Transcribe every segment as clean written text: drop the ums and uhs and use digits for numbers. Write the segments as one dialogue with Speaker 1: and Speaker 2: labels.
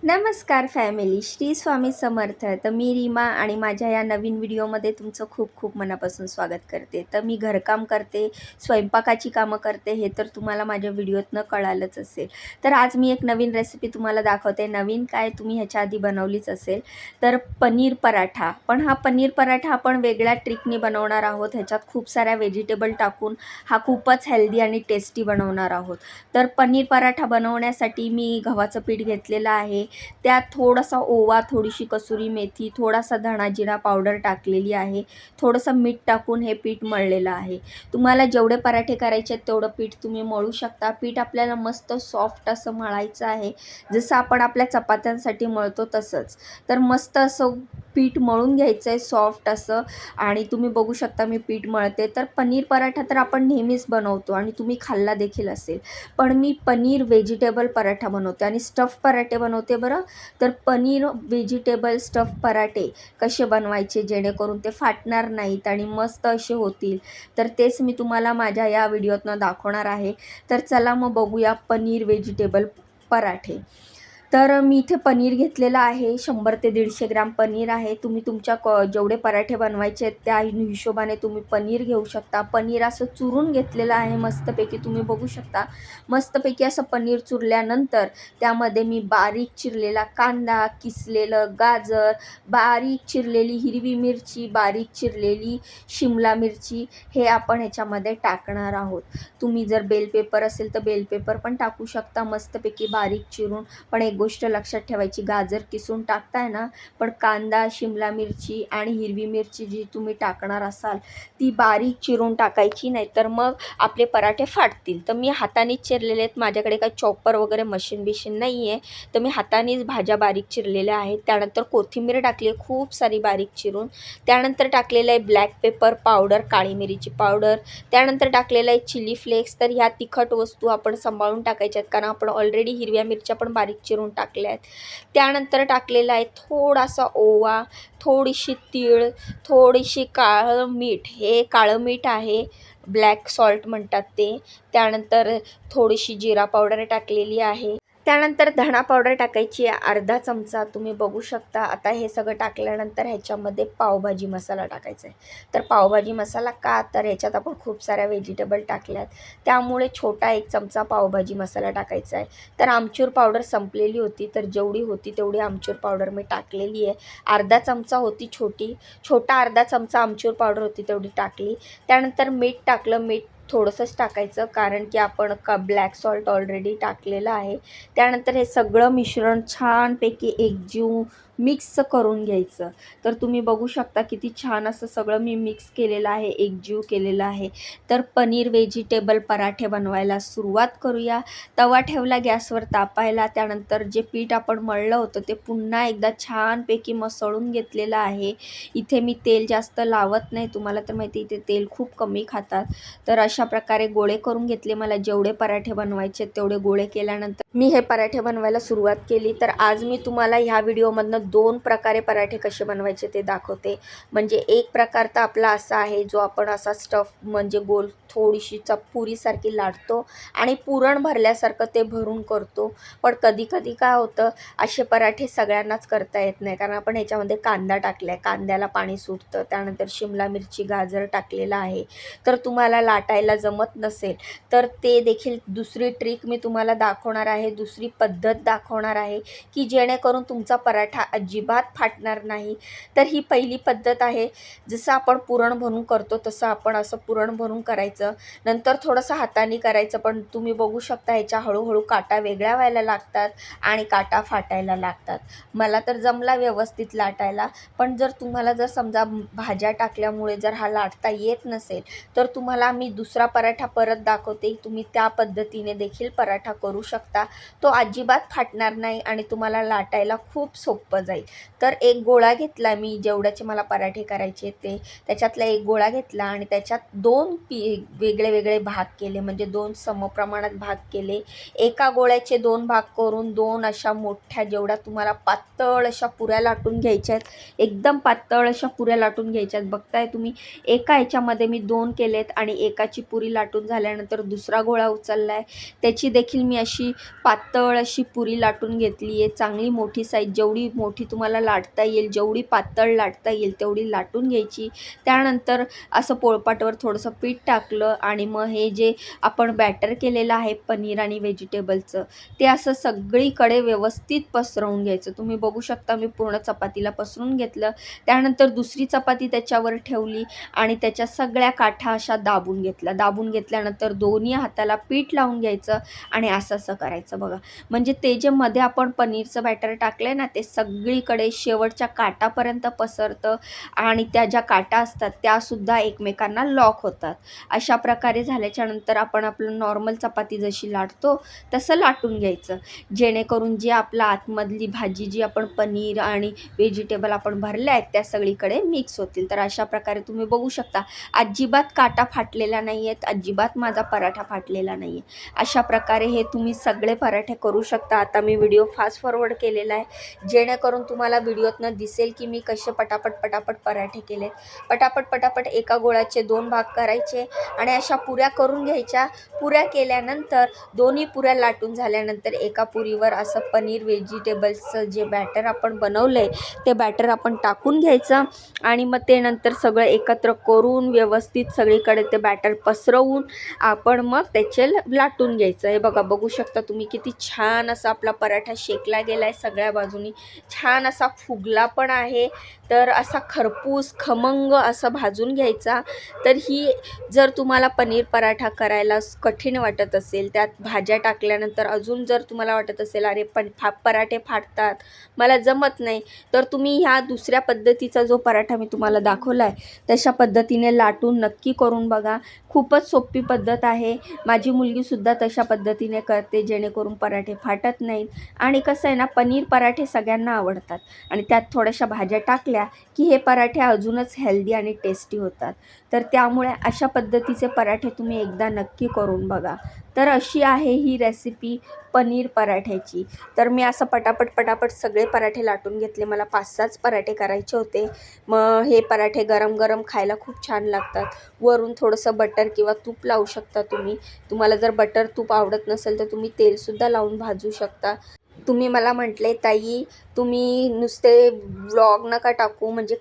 Speaker 1: नमस्कार फॅमिली, श्री स्वामी समर्थ. तर मी रीमा आणि माझ्या या नवीन व्हिडिओमध्ये तुमचं खूप खूप मनापासून स्वागत करते. तर मी घरकाम करते, स्वयंपाकाची कामं करते, हे तर तुम्हाला माझ्या व्हिडिओतनं कळालंच असेल. तर आज मी एक नवीन रेसिपी तुम्हाला दाखवते. नवीन काय, तुम्ही ह्याच्या आधी बनवलीच असेल. तर पनीर पराठा. पण हा पनीर पराठा आपण वेगळ्या ट्रिकनी बनवणार आहोत. ह्याच्यात खूप साऱ्या व्हेजिटेबल टाकून हा खूपच हेल्दी आणि टेस्टी बनवणार आहोत. तर पनीर पराठा बनवण्यासाठी मी गव्हाचं पीठ घेतलेलं आहे. त्यात थोडासा ओवा, थोडीशी कसुरी मेथी, थोडासा धणा जिरा पावडर टाकलेली आहे. थोडंसं मीठ टाकून हे पीठ मळलेलं आहे. तुम्हाला जेवढे पराठे करायचे आहेत तेवढं पीठ तुम्ही मळू शकता. पीठ आपल्याला मस्त सॉफ्ट असं मळायचं आहे, जसं आपण आपल्या चपात्यांसाठी मळतो तसंच. तर मस्त असं पीठ मळून घ्यायचं आहे सॉफ्ट असं. आणि तुम्ही बघू शकता मी पीठ मळते. तर पनीर पराठा तर आपण नेहमीच बनवतो आणि तुम्ही खाल्ला देखील असेल. पण मी पनीर व्हेजिटेबल पराठा बनवते आणि स्टफ पराठे बनवते बरं. तर पनीर व्हेजिटेबल स्टफ पराठे कसे बनवायचे जेणेकरून ते फाटणार नाहीत आणि मस्त असे होतील, तर तेच मी तुम्हाला माझ्या या व्हिडिओतनं दाखवणार आहे. तर चला मग बघूया पनीर व्हेजिटेबल पराठे. तर मी इथे पनीर घेतलेलं आहे, 100 ते 150 ग्राम पनीर आहे. तुम्ही तुमच्या जेवढे पराठे बनवायचे आहेत त्या हिशोबाने तुम्ही पनीर घेऊ शकता. पनीर असं चुरून घेतलेलं आहे मस्तपैकी, तुम्ही बघू शकता. मस्तपैकी असं पनीर चुरल्यानंतर त्यामध्ये मी बारीक चिरलेला कांदा, किसलेलं गाजर, बारीक चिरलेली हिरवी मिरची, बारीक चिरलेली शिमला मिरची हे आपण ह्याच्यामध्ये टाकणार आहोत. तुम्ही जर बेल पेपर असेल तर बेल पेपर पण टाकू शकता मस्तपैकी बारीक चिरून. पण एक गोष्ट लक्षात ठेवायची, गाजर किसून टाकताय ना, पण कांदा, शिमला मिरची आणि हिरवी मिरची जी तुम्ही टाकणार असाल ती बारीक चिरून टाकायची, नाही तर मग आपले पराठे फाटतील. तर मी हातानेच चिरलेले आहेत, माझ्याकडे काही चॉपर वगैरे मशीन नाही आहे, तर मी हातानेच भाज्या बारीक चिरलेल्या आहेत. त्यानंतर कोथिंबीर टाकली आहे खूप सारी बारीक चिरून. त्यानंतर टाकलेलं आहे ब्लॅक पेपर पावडर, काळी मिरीची पावडर. त्यानंतर टाकलेलं आहे चिली फ्लेक्स. तर ह्या तिखट वस्तू आपण सांभाळून टाकायच्या आहेत, कारण आपण ऑलरेडी हिरव्या मिरच्या पण बारीक चिरून टाकल्या आहेत. त्यानंतर टाकलेला आहे थोडासा ओवा, थोडीशी तीळ, थोडीशी काळं मीठ. हे काळं मीठ आहे, ब्लॅक सॉल्ट म्हणतात ते. त्यानंतर थोडीशी जिरा पावडर टाकलेली आहे. त्यानंतर धणा पावडर टाकायची आहे अर्धा चमचा, तुम्ही बघू शकता. आता हे सगळं टाकल्यानंतर ह्याच्यामध्ये पावभाजी मसाला टाकायचा आहे. तर पावभाजी मसाला का, तर ह्याच्यात आपण खूप साऱ्या व्हेजिटेबल टाकल्यात, त्यामुळे छोटा 1 चमचा पावभाजी मसाला टाकायचा आहे. तर आमचूर पावडर संपलेली होती, तर जेवढी होती तेवढी आमचूर पावडर मी टाकलेली आहे. अर्धा चमचा होती छोटा अर्धा चमचा आमचूर पावडर होती तेवढी टाकली. त्यानंतर मीठ टाकलं. मीठ थोडंसंच टाकायचं, कारण की आपण ब्लॅक सॉल्ट ऑलरेडी टाकलेलं आहे. त्यानंतर हे सगळं मिश्रण छानपैकी एकजीव मिक्स करून घ्यायचं. तर तुम्ही बघू शकता किती छान असं सगळं मी मिक्स केलेलं आहे, एकजीव केलेलं आहे. तर पनीर व्हेजिटेबल पराठे बनवायला सुरुवात करूया. तवा ठेवला गॅसवर तापायला. त्यानंतर जे पीठ आपण मळलं होतं ते पुन्हा एकदा छानपैकी मसळून घेतलेलं आहे. इथे मी तेल जास्त लावत नाही, तुम्हाला तर माहिती इथे तेल खूप कमी खातात. तर अशा प्रकारे गोळे करून घेतले. मला जेवढे पराठे बनवायचे तेवढे गोळे केल्यानंतर मी हे पराठे बनवायला सुरुवात केली. तर आज मी तुम्हाला ह्या व्हिडिओमधनं 2 प्रकारे पराठे कसे बनवायचे ते दाखवते. म्हणजे एक प्रकार तर आपला असा आहे जो आपण असा स्टफ म्हणजे गोल थोडीशी पुरीसारखी लाटतो आणि पुरण भरल्यासारखं ते भरून करतो. पण कधी कधी काय होतं, असे पराठे सगळ्यांनाच करता येत नाही, कारण आपण ह्याच्यामध्ये कांदा टाकला आहे, कांद्याला पाणी सुटतं. त्यानंतर शिमला मिरची, गाजर टाकलेला आहे. तर तुम्हाला लाटायला जमत नसेल तर ते देखील दुसरी ट्रिक मी तुम्हाला दाखवणार आहे, दुसरी पद्धत दाखवणार आहे, की जेणेकरून तुमचा पराठा अजिबात फाटणार नाही. तर ही पहिली पद्धत आहे. जसं आपण पुरण भरून करतो तसं आपण असं पुरण भरून करायचं. नंतर थोडंसं हाताने करायचं, पण तुम्ही बघू शकता ह्याच्या हळूहळू काटा वेगळ्या व्हायला लागतात आणि काटा फाटायला लागतात. मला तर जमला व्यवस्थित लाटायला. पण जर तुम्हाला जर समजा भाज्या टाकल्यामुळे जर हा लाटता येत नसेल तर तुम्हाला मी दुसरा पराठा परत दाखवते, तुम्ही त्या पद्धतीने देखील पराठा करू शकता. तो अजिबात फाटणार नाही आणि तुम्हाला लाटायला खूप सोपं जाईल. तर एक गोळा घेतला मी, जेवढ्याचे मला पराठे करायचे ते, त्याच्यातला एक गोळा घेतला आणि त्याच्यात 2 वेगळे वेगळे भाग केले, म्हणजे 2 समप्रमाणात भाग केले. एका गोळ्याचे 2 भाग करून 2 अशा मोठ्या, जेवढ्या तुम्हाला पातळ अशा पुऱ्या लाटून घ्यायच्या आहेत, एकदम पातळ अशा पुऱ्या लाटून घ्यायच्या आहेत. बघताय तुम्ही, एका ह्याच्यामध्ये मी 2 केलेत आणि एकाची पुरी लाटून झाल्यानंतर दुसरा गोळा उचलला आहे, त्याची देखील मी अशी पातळ अशी पुरी लाटून घेतली आहे, चांगली मोठी साईज, जेवढी मोठी तुम्हाला लाटता येईल, जेवढी पातळ लाटता येईल तेवढी लाटून घ्यायची. त्यानंतर असं पोळपाटवर थोडंसं पीठ टाकलं आणि मग हे जे आपण बॅटर केलेलं आहे पनीर आणि व्हेजिटेबलचं, ते असं सगळीकडे व्यवस्थित पसरवून घ्यायचं. तुम्ही बघू शकता मी पूर्ण चपातीला पसरून घेतलं. त्यानंतर दुसरी चपाती त्याच्यावर ठेवली आणि त्याच्या सगळ्या काठा अशा दाबून घेतल्या. दाबून घेतल्यानंतर दोन्ही हाताला पीठ लावून घ्यायचं आणि असं करायचं बघा. म्हणजे ते जे मध्ये आपण पनीरचं बॅटर टाकलंय ना, ते सगळीकडे शेवटच्या काठापर्यंत पसरतं आणि त्या ज्या काठा असतात त्यासुद्धा एकमेकांना लॉक होतात. अशा प्रकारे झाल्याच्या नंतर आपण आपलं नॉर्मल चपाती जशी लाटतो तसं लाटून घ्यायचं, जेणेकरून जी आपला आतमधली भाजी जी आपण पनीर आणि व्हेजिटेबल आपण भरल्या आहेत त्या सगळीकडे मिक्स होतील. तर अशा प्रकारे तुम्ही बघू शकता अजिबात काटा फाटलेला नाही आहेत, अजिबात माझा पराठा फाटलेला नाही आहे. अशा प्रकारे हे तुम्ही सगळे पराठे करू शकता. आता मी व्हिडिओ फास्ट फॉरवर्ड केलेला आहे, जेणेकरून तुम्हाला व्हिडिओतनं दिसेल की मी कसे पटापट पराठे केले. पटापट एका गोळाचे 2 भाग करायचे आणि अशा पुऱ्या करून घ्यायच्या. पुऱ्या केल्यानंतर दोन्ही पुऱ्या लाटून झाल्यानंतर एका पुरीवर असं पनीर व्हेजिटेबल्सचं जे बॅटर आपण बनवलं आहे ते बॅटर आपण टाकून घ्यायचं आणि मग ते नंतर सगळं एकत्र करून व्यवस्थित सगळीकडे ते बॅटर पसरवून आपण मग त्याचे लाटून घ्यायचं. हे बघा, बघू शकता तुम्ही किती छान असा आपला पराठा शेकला गेला आहे, सगळ्या बाजूनी छान असा फुगला पण आहे. तर असा खरपूस खमंग असा भाजून घ्यायचा. तर ही जर तुम्हाला पनीर पराठा करायला कठीण वाटत असेल, त्यात भाज्या टाकल्यानंतर अजून जर तुम्हाला वाटत असेल अरे पराठे फाटतात, मला जमत नाही, तर तुम्ही ह्या दुसऱ्या पद्धतीचा जो पराठा मी तुम्हाला दाखवला आहे तशा पद्धतीने लाटून नक्की करून बघा. खूपच सोपी पद्धत आहे. माझी मुलगीसुद्धा तशा पद्धतीने करते, जेणेकरून पराठे फाटत नाहीत. आणि कसं आहे ना, पनीर पराठे सगळ्यांना आवडतात आणि त्यात थोड्याशा भाज्या टाकल्या की हे पराठे अजूनच हेल्दी आणि टेस्टी होतात. तर त्यामुळे अशा पद्धतीचे पराठे तुम्ही एकदा नक्की करून बघा. तर अशी आहे ही रेसिपी पनीर पराठ्याची. तर मी असं पटापट सगळे पराठे लाटून घेतले. मला 5-6च पराठे करायचे होते. मग हे पराठे गरम गरम खायला खूप छान लागतात. वरून थोडंसं बटर किंवा तूप लावू शकता तुम्ही. तुम्हाला जर बटर तूप आवडत नसेल तर तुम्ही तेलसुद्धा लावून भाजू शकता. तुम्ही मला म्हटले, ताई तुम्ही नुसते व्लॉग नका टाकू, म्हणजे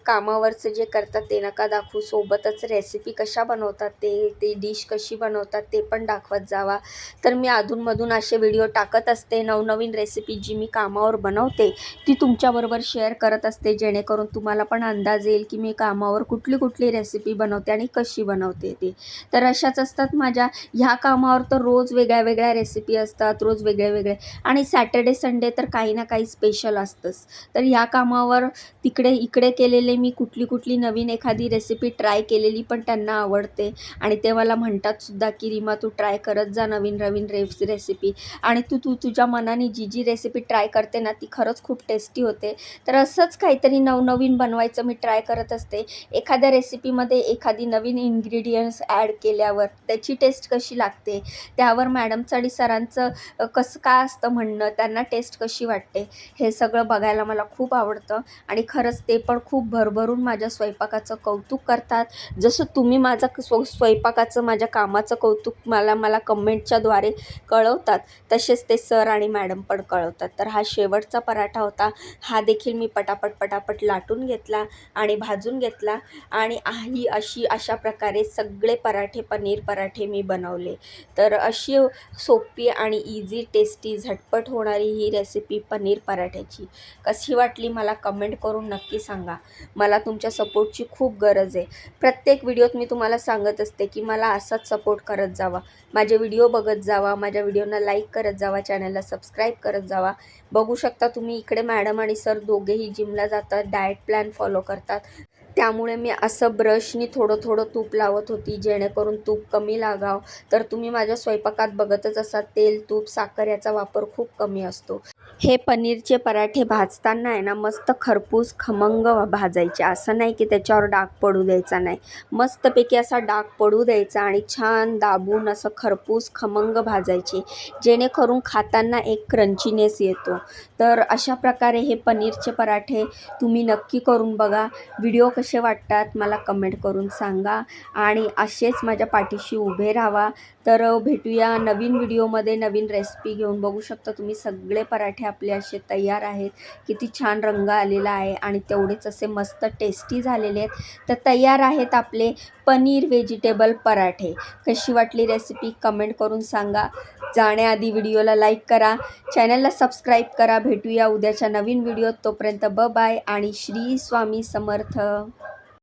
Speaker 1: कामावरचं जे करतात ते नका दाखवू, सोबतच रेसिपी कशा बनवतात ते डिश कशी बनवतात ते पण दाखवत जावा. तर मी अधूनमधून असे व्हिडिओ टाकत असते. नवनवीन रेसिपी जी मी कामावर बनवते ती तुमच्याबरोबर शेअर करत असते, जेणेकरून तुम्हाला पण अंदाज येईल की मी कामावर कुठली रेसिपी बनवते आणि कशी बनवते ते. तर अशाच असतात माझ्या ह्या कामावर, तर रोज वेगळ्या रेसिपी असतात, रोज वेगळे आणि सॅटर्डे संडे तर काही ना काही स्पेशल असतंच. तर ह्या कामावर इकडे केलेले मी कुठली नवीन एखादी रेसिपी ट्राय केलेली पण त्यांना आवडते आणि ते मला म्हणतात सुद्धा की रीमा तू ट्राय करत जा नवीन रेसिपी आणि तू तुझ्या मनाने जी रेसिपी ट्राय करते ना ती खरंच खूप टेस्टी होते. तर असंच काहीतरी नवनवीन बनवायचं मी ट्राय करत असते. एखाद्या रेसिपीमध्ये एखादी नवीन इन्ग्रेडियंट्स ॲड केल्यावर त्याची टेस्ट कशी लागते, त्यावर मॅडमचं आणि सरांचं कसं काय असतं म्हणणं, त्यांना टेस्ट कशी वाटते, हे सगळं बघायला मला खूप आवडतं. आणि खरंच ते पण खूप भरभरून माझ्या स्वयंपाकाचं कौतुक करतात. जसं तुम्ही माझं स्वयंपाकाचं माझ्या कामाचं कौतुक मला कमेंटच्याद्वारे कळवतात, तसेच ते सर आणि मॅडम पण कळवतात. तर हा शेवटचा पराठा होता. हा देखील मी पटापट लाटून घेतला आणि भाजून घेतला आणि अशा प्रकारे सगळे पनीर पराठे मी बनवले. तर अशी सोपी आणि इझी टेस्टी झटपट होणारी ही रेसिपी पनीर पराठ्याची कशी वाटली मला कमेंट करून नक्की सांगा. मला तुमच्या सपोर्टची खूप गरज आहे. प्रत्येक व्हिडिओत मी तुम्हाला सांगत असते की मला असाच सपोर्ट करत जावा, माझे व्हिडिओ बघत जावा, माझ्या व्हिडिओना लाईक करत जावा, चॅनलला सबस्क्राईब करत जावा. बघू शकता तुम्ही इकडे मॅडम आणि सर दोघेही जिमला जातात, डाएट प्लॅन फॉलो करतात. त्यामुळे मी असं ब्रशनी थोडं तूप लावत होती, जेणेकरून तूप कमी लागावं. तर तुम्ही माझ्या स्वयंपाकात बघतच असाल तेल, तूप, साखर याचा वापर खूप कमी असतो. हे पनीरचे पराठे भाजताना आहे ना मस्त खरपूस खमंग भाजायचे, असं नाही की त्याच्यावर डाग पडू द्यायचा नाही. मस्तपैकी असा डाग पडू द्यायचा आणि छान दाबून असं खरपूस खमंग भाजायचे, जेणेकरून खाताना एक क्रंचीनेस येतो. तर अशा प्रकारे हे पनीरचे पराठे तुम्ही नक्की करून बघा. व्हिडिओ कसे वाटतात मला कमेंट करून सांगा आणि असेच माझ्या पाठीशी उभे राहा. तर भेटूया नवीन व्हिडिओमध्ये नवीन रेसिपी घेऊन. बघू शकता तुम्ही सगळे पराठे आपले असे तयार आहेत. किती छान रंग आलेला आहे आणि तेवढेच असे मस्त टेस्टी झालेले आहेत. तर तयार आहेत आपले पनीर व्हेजिटेबल पराठे. कशी वाटली रेसिपी कमेंट करून सांगा. जाण्याआधी व्हिडिओला लाईक करा, चॅनलला सबस्क्राईब करा. भेटूया उद्याच्या नवीन व्हिडिओत. तोपर्यंत बाय आणि श्री स्वामी समर्थ.